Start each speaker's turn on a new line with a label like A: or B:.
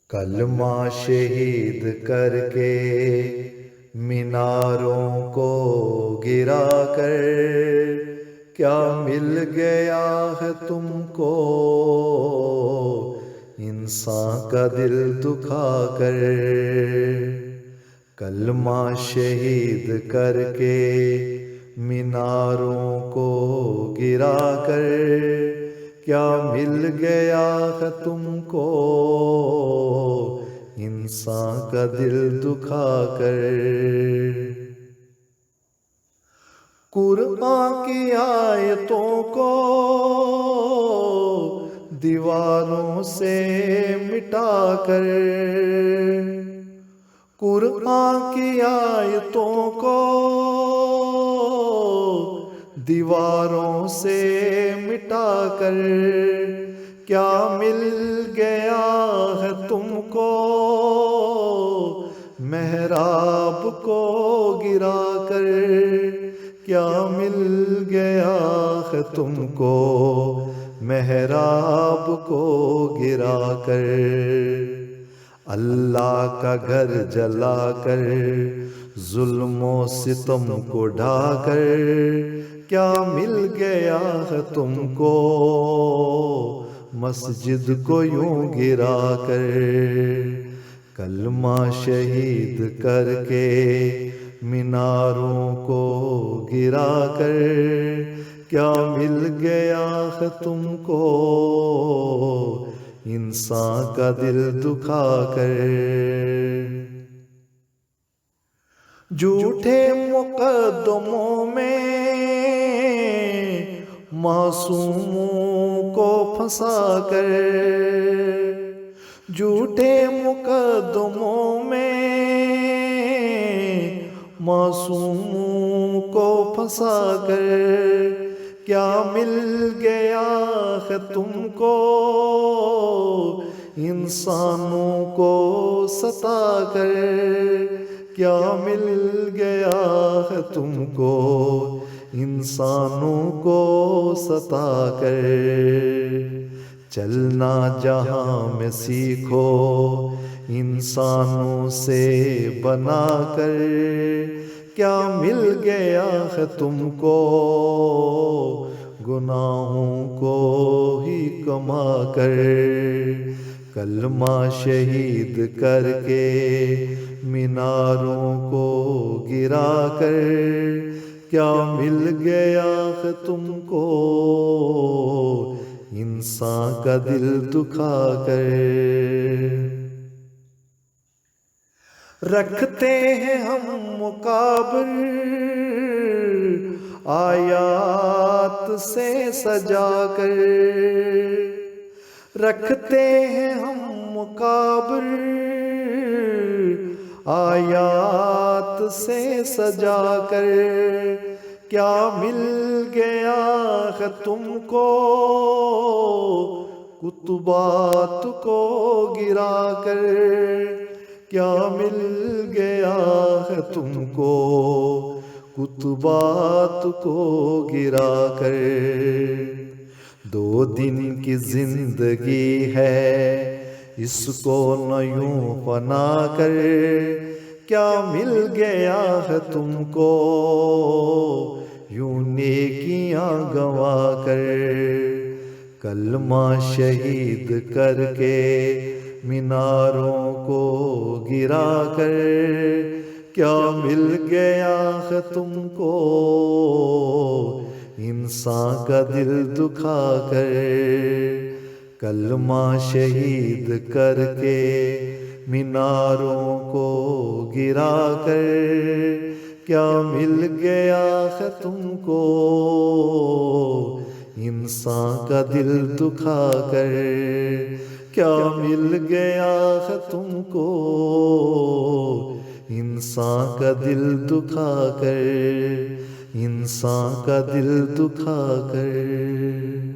A: کلمہ شہید کر کے میناروں کو گرا کر کیا مل گیا ہے تم کو، انسان کا دل دکھا کر۔ کلمہ شہید کر کے میناروں کو گرا کر کیا مل گیا ہے تم کو، انسان کا دل دکھا کر۔ قرآن کی آیتوں کو دیواروں سے مٹا کر، قرآن کی آیتوں کو دیواروں سے مٹا کر کیا مل گیا ہے تم کو، محراب کو گرا کر کیا مل گیا ہے تم کو، محراب کو گرا کر۔ اللہ کا گھر جلا کر ظلم و ستم کو ڈھا کر کیا مل گیا ہے تم کو، مسجد کو یوں گرا کر۔ کلمہ شہید کر کے میناروں کو گرا کر کیا مل گیا ہے تم کو، انسان کا دل دکھا کر۔ جھوٹے مقدموں میں معصوموں کو پھنسا کر، جھوٹے مقدموں میں معصوموں کو پھنسا کر کیا مل گیا ہے تم کو، انسانوں کو ستا کر کیا مل گیا ہے تم کو، انسانوں کو ستا کر۔ چلنا جہاں میں سیکھو انسانوں سے بنا کر کیا مل گیا ہے تم کو، گناہوں کو ہی کما کر۔ کلمہ شہید کر کے میناروں کو گرا کر کیا مل گیا ہے تم کو، انسان کا دل دکھا کر۔ رکھتے ہیں ہم مقابر آیات سے سجا کر، رکھتے ہیں ہم مقابر آیات سے سجا کر کیا مل گیا ہے تم کو، کتبات کو گرا کر کیا مل گیا ہے تم کو، کتبات کو گرا کر۔ 2 دن کی زندگی ہے اس کو نہ یوں فنا کر کیا مل گیا ہے تم کو، یوں نیکیاں گنوا کر۔ کلمہ شہید کر کے میناروں کو گرا کر کیا مل گیا ہے تم کو، انسان کا دل دکھا کر۔ کلمہ شہید کر کے میناروں کو گرا کر کیا مل گیا ہے تم کو، انسان کا دل دکھا کر کیا مل گیا ہے تم کو، انسان کا دل دکھا کر، انسان کا دل دکھا کر۔